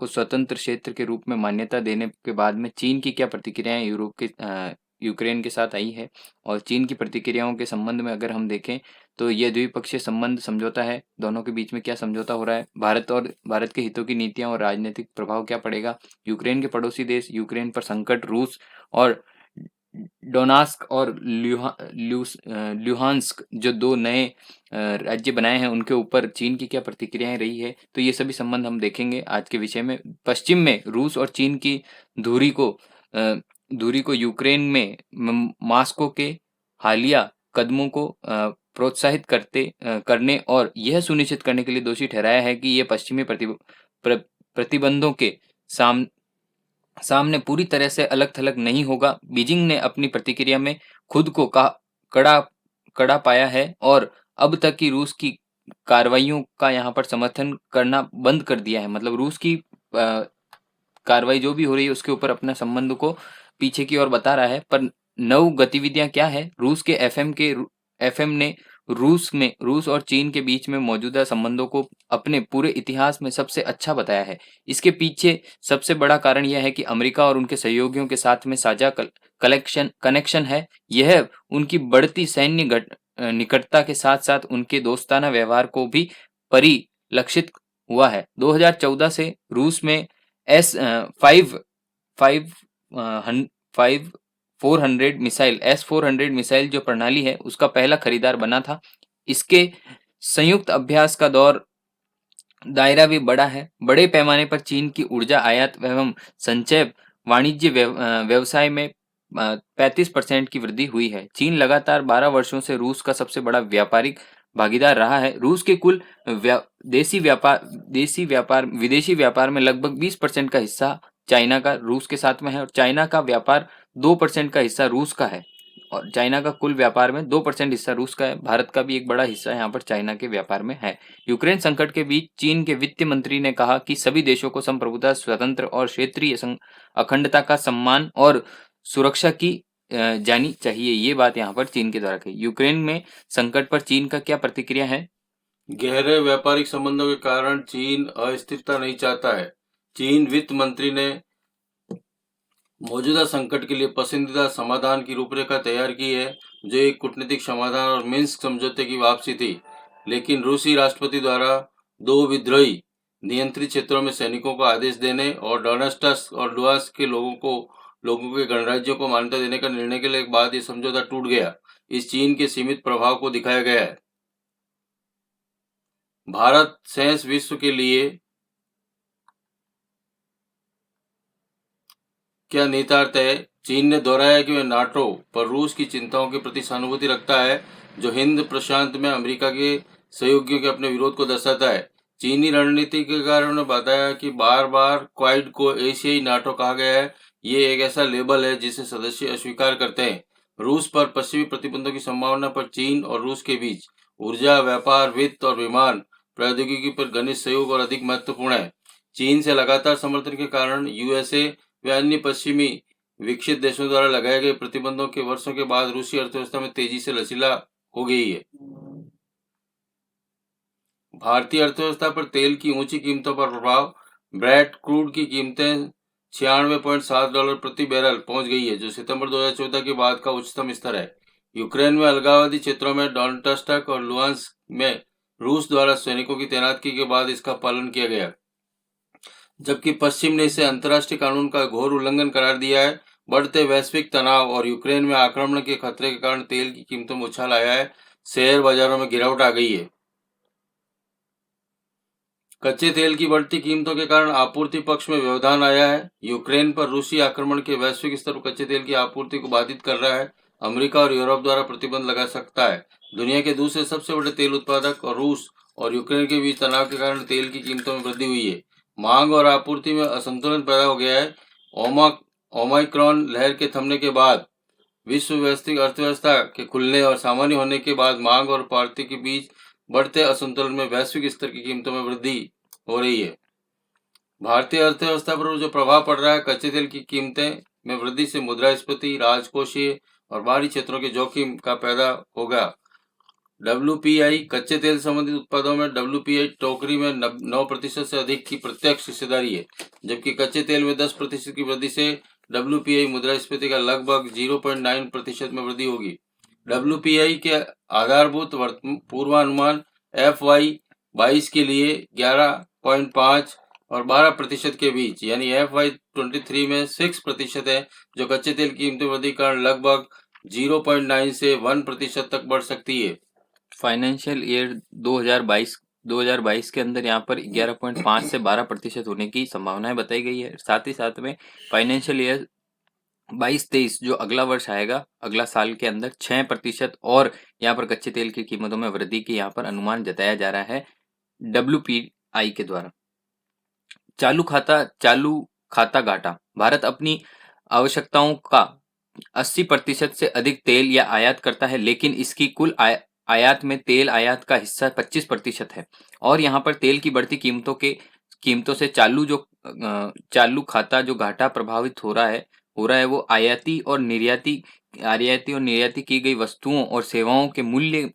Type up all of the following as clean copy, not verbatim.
को स्वतंत्र क्षेत्र के रूप में मान्यता देने के बाद में चीन की क्या प्रतिक्रियाएं यूक्रेन के साथ आई है। और चीन की प्रतिक्रियाओं के संबंध में अगर हम देखें तो ये द्विपक्षीय संबंध समझौता है, दोनों के बीच में क्या समझौता हो रहा है, भारत के हितों की नीतियां और राजनीतिक प्रभाव क्या पड़ेगा, यूक्रेन के पड़ोसी देश, यूक्रेन पर संकट, रूस और डोनास्क और ल्यूहांस्क जो दो नए राज्य बनाए हैं उनके ऊपर चीन की क्या प्रतिक्रियाएं रही है। तो ये सभी संबंध हम देखेंगे आज के विषय में। पश्चिम में रूस और चीन की दूरी को यूक्रेन में मास्को के हालिया कदमों को प्रोत्साहित करने और यह सुनिश्चित करने के लिए दोषी ठहराया है कि ये पश्चिमी प्रतिबंधों के सामने पूरी तरह से अलग थलग नहीं होगा। बीजिंग ने अपनी प्रतिक्रिया में खुद को कड़ा कड़ा पाया है और अब तक की रूस की कार्रवाइयों का यहाँ पर समर्थन करना बंद कर दिया है। मतलब रूस की कार्रवाई जो भी हो रही है उसके ऊपर अपना संबंध को पीछे की ओर बता रहा है। पर नव गतिविधियां क्या है, रूस के एफएम ने रूस और चीन के बीच में मौजूदा संबंधों को अपने पूरे इतिहास में सबसे अच्छा बताया है। इसके पीछे सबसे बड़ा कारण यह है कि अमेरिका और उनके सहयोगियों के साथ में साझा कनेक्शन है। यह उनकी बढ़ती सैन्य निकटता के साथ साथ उनके दोस्ताना व्यवहार को भी परिलक्षित हुआ है। 2014 से रूस में S-400 मिसाइल जो प्रणाली है उसका पहला खरीदार बना था। इसके संयुक्त अभ्यास का दायरा भी बड़ा है। बड़े पैमाने पर चीन की ऊर्जा आयात एवं संचय वाणिज्य व्यवसाय में 35% की वृद्धि हुई है। चीन लगातार 12 वर्षों से रूस का सबसे बड़ा व्यापारिक भागीदार रहा है। रूस के कुल विदेशी व्यापार में लगभग 20% का हिस्सा चाइना का रूस के साथ में है और चाइना का व्यापार 2% का हिस्सा रूस का है। और चाइना का कुल व्यापार में 2% हिस्सा रूस का है। भारत का भी एक बड़ा हिस्सा यहाँ पर चाइना के व्यापार में है। यूक्रेन संकट के बीच चीन के वित्त मंत्री ने कहा कि सभी देशों को संप्रभुता, स्वतंत्र और क्षेत्रीय अखंडता का सम्मान और सुरक्षा की जानी चाहिए। ये बात यहाँ पर चीन के द्वारा कही। यूक्रेन में संकट पर चीन का क्या प्रतिक्रिया है? गहरे व्यापारिक संबंधों के कारण चीन अस्थिरता नहीं चाहता है। चीन वित्त मंत्री ने मौजूदा संकट के लिए पसंदीदा समाधान की रूपरेखा तैयार की है, जो एक कूटनीतिक समाधान और मिन्स्क समझौते की वापसी थी। लेकिन रूसी राष्ट्रपति द्वारा दो विद्रोही नियंत्रित क्षेत्रों में सैनिकों को आदेश देने और डोनेस्टस और लुहांस्क के लोगों के गणराज्यों को मान्यता देने का निर्णय के बाद ये समझौता टूट गया। इस चीन के सीमित प्रभाव को दिखाया गया है। भारत शेष विश्व के लिए क्या निहितार्थ है? चीन ने दोहराया कि वह नाटो पर रूस की चिंताओं के प्रति सहानुभूति रखता है, जो हिंद प्रशांत में अमेरिका के सहयोगियों के अपने विरोध को दर्शाता है। चीनी रणनीतिकारों ने बताया कि बार बार क्वाड को एशियाई नाटो कहा गया है। ये एक ऐसा लेबल है जिसे सदस्य अस्वीकार करते हैं। रूस पर पश्चिमी प्रतिबंधों की संभावना पर चीन और रूस के बीच ऊर्जा, व्यापार, वित्त और विमान प्रौद्योगिकी पर घनिष्ठ सहयोग और अधिक महत्वपूर्ण है। चीन से लगातार समर्थन के कारण यूएसए व अन्य पश्चिमी विकसित देशों द्वारा लगाए गए प्रतिबंधों के वर्षों के बाद रूसी अर्थव्यवस्था में तेजी से लचीला हो गई है। भारतीय अर्थव्यवस्था पर तेल की ऊंची कीमतों पर प्रभाव। ब्रेंट क्रूड की कीमतें $96.7 प्रति बैरल पहुंच गई है, जो सितंबर 2014 के बाद का उच्चतम स्तर है। यूक्रेन में अलगाववादी क्षेत्रों में डोनेट्स्क और लुहांस्क में रूस द्वारा सैनिकों की तैनाती के बाद इसका पालन किया गया, जबकि पश्चिम ने इसे अंतर्राष्ट्रीय कानून का घोर उल्लंघन करार दिया है। बढ़ते वैश्विक तनाव और यूक्रेन में आक्रमण के खतरे के कारण तेल की कीमतों में उछाल आया है। शेयर बाजारों में गिरावट आ गई है। कच्चे तेल की बढ़ती कीमतों के कारण आपूर्ति पक्ष में व्यवधान आया है। यूक्रेन पर रूसी आक्रमण के वैश्विक स्तर पर कच्चे तेल की आपूर्ति को बाधित कर रहा है। अमेरिका और यूरोप द्वारा प्रतिबंध लगा सकता है। दुनिया के दूसरे सबसे बड़े तेल उत्पादक और रूस और यूक्रेन के बीच तनाव के कारण तेल की कीमतों में वृद्धि हुई है। मांग और आपूर्ति में असंतुलन पैदा हो गया है। ओमाइक्रॉन लहर के थमने के बाद, विश्व व्यवस्थित अर्थव्यवस्था के खुलने और सामान्य होने के बाद मांग और आपूर्ति के बीच बढ़ते असंतुलन में वैश्विक स्तर की कीमतों में वृद्धि हो रही है। भारतीय अर्थव्यवस्था पर जो प्रभाव पड़ रहा है, कच्चे तेल की कीमतें में वृद्धि से मुद्रास्फीति, राजकोषीय और बाहरी क्षेत्रों के जोखिम का पैदा होगा। WPI कच्चे तेल संबंधित उत्पादों में WPI टोकरी में 9% से अधिक की प्रत्यक्ष हिस्सेदारी है, जबकि कच्चे तेल में 10% की वृद्धि से WPI मुद्रास्फीति का लगभग 0.9% में वृद्धि होगी। WPI के आधारभूत पूर्वानुमान FY22 के लिए 11.5 और 12% के बीच यानी FY23 में 6% है, जो कच्चे तेल की कीमतें वृद्धि के कारण लगभग 0.9 से 1% तक बढ़ सकती है। फाइनेंशियल ईयर 2022 के अंदर यहाँ पर 11.5 से 12% होने की संभावनाएं बताई गई है। साथ ही साथ में फाइनेंशियल ईयर 22-23 जो अगला वर्ष आएगा, अगला साल के अंदर 6% और यहाँ पर कच्चे तेल की कीमतों में वृद्धि की यहाँ पर अनुमान जताया जा रहा है WPI के द्वारा। चालू खाता घाटा। भारत अपनी आवश्यकताओं का 80% से अधिक तेल या आयात करता है, लेकिन इसकी कुल आयात में तेल आयात का हिस्सा 25% है और यहाँ पर तेल की बढ़ती कीमतों से चालू खाता जो घाटा प्रभावित हो रहा है वो आयाती और निर्याती की गई वस्तुओं और सेवाओं के मूल्य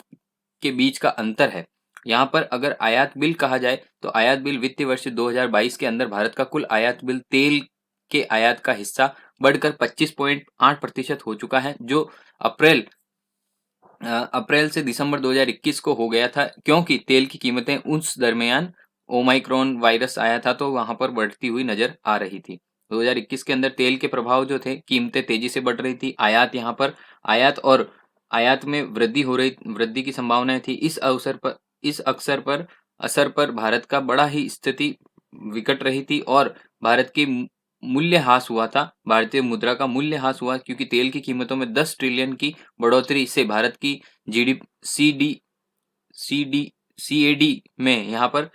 के बीच का अंतर है। यहाँ पर अगर आयात बिल कहा जाए तो आयात बिल वित्तीय वर्ष 2022 के अंदर भारत का कुल आयात बिल तेल के आयात का हिस्सा बढ़कर 25.8% हो चुका है, जो अप्रैल से दिसंबर 2021 को हो गया था, क्योंकि तेल की कीमतें उस दरमियान ओमाइक्रॉन वायरस आया था तो वहां पर बढ़ती हुई नजर आ रही थी। 2021 के अंदर तेल के प्रभाव जो थे, कीमतें तेजी से बढ़ रही थी, आयात में वृद्धि की संभावनाएं थी। इस असर पर भारत का बड़ा ही स्थिति विकट रही थी और भारत की मूल्यह्रास हुआ था, भारतीय मुद्रा का मूल्यह्रास हुआ, क्योंकि तेल की कीमतों में 10 ट्रिलियन की बढ़ोतरी से भारत की CAD में यहाँ पर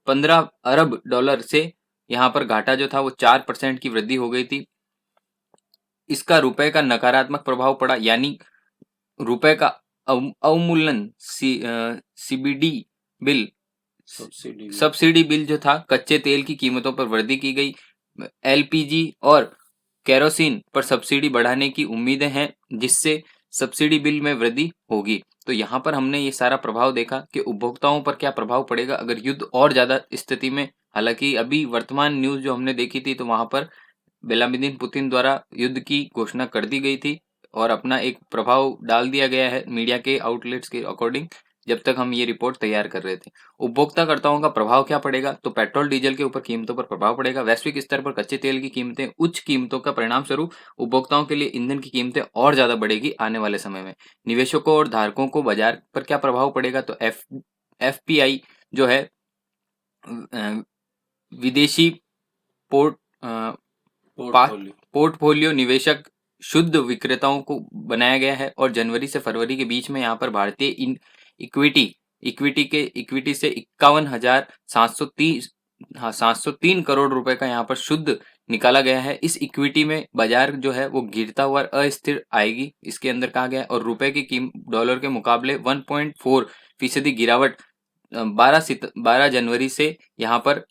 15 अरब डॉलर से यहाँ पर घाटा जो था वो 4% की वृद्धि हो गई थी। इसका रुपए का नकारात्मक प्रभाव पड़ा, यानी रुपए का अवमूल्यन CBD बिल सब्सिडी बिल जो था, कच्चे तेल की कीमतों पर वृद्धि की गई। LPG और केरोसिन पर सब्सिडी बढ़ाने की उम्मीदें हैं, जिससे सब्सिडी बिल में वृद्धि होगी। तो यहाँ पर हमने ये सारा प्रभाव देखा कि उपभोक्ताओं पर क्या प्रभाव पड़ेगा अगर युद्ध और ज्यादा स्थिति में। हालांकि अभी वर्तमान न्यूज जो हमने देखी थी तो वहां पर व्लादिमीर पुतिन द्वारा युद्ध की घोषणा कर दी गई थी और अपना एक प्रभाव डाल दिया गया है मीडिया के आउटलेट्स के अकॉर्डिंग, जब तक हम ये रिपोर्ट तैयार कर रहे थे। उपभोक्ताकर्ताओं का प्रभाव क्या पड़ेगा, तो पेट्रोल डीजल के ऊपर कीमतों पर प्रभाव पड़ेगा। वैश्विक स्तर पर कच्चे तेल की कीमतें उच्च कीमतों का परिणाम स्वरूप उपभोक्ताओं के लिए ईंधन की कीमतें और ज्यादा बढ़ेगी आने वाले समय में। निवेशकों और धारकों को बाजार पर क्या प्रभाव पड़ेगा, तो FPI जो है विदेशी पोर्टफोलियो निवेशक शुद्ध विक्रेताओं को बनाया गया है और जनवरी से फरवरी के बीच में यहाँ पर भारतीय इक्विटी से 51,703 करोड़ रुपए का यहाँ पर शुद्ध निकाला गया है। इस इक्विटी में बाजार जो है वो गिरता हुआ अस्थिर आएगी, इसके अंदर कहा गया है। और रुपए की डॉलर के मुकाबले 1.4% गिरावट 12 जनवरी से यहाँ पर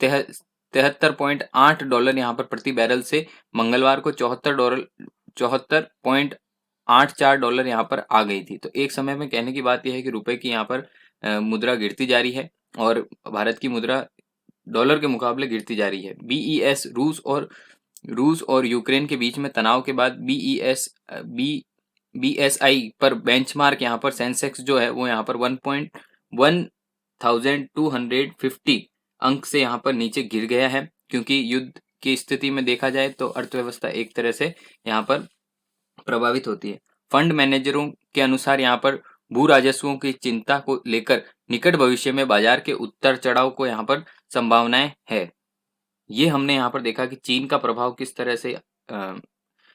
73.8 डॉलर यहाँ पर प्रति बैरल से मंगलवार को 74.84 डॉलर यहाँ पर आ गई थी। तो एक समय में कहने की बात यह है कि रुपए की यहाँ पर मुद्रा गिरती जा रही है और भारत की मुद्रा डॉलर के मुकाबले गिरती जा रही है। BES रूस और यूक्रेन के बीच में तनाव के बाद BSI पर बेंचमार्क यहाँ पर सेंसेक्स जो है वो यहाँ पर 1250 अंक से यहाँ पर नीचे गिर गया है, क्योंकि युद्ध की स्थिति में देखा जाए तो अर्थव्यवस्था एक तरह से यहाँ पर प्रभावित होती है। फंड मैनेजरों के अनुसार यहाँ पर भू राजस्वों की चिंता को लेकर निकट भविष्य में बाजार के उतार चढ़ाव को यहाँ पर संभावनाएं है। ये हमने यहाँ पर देखा कि चीन का प्रभाव किस तरह से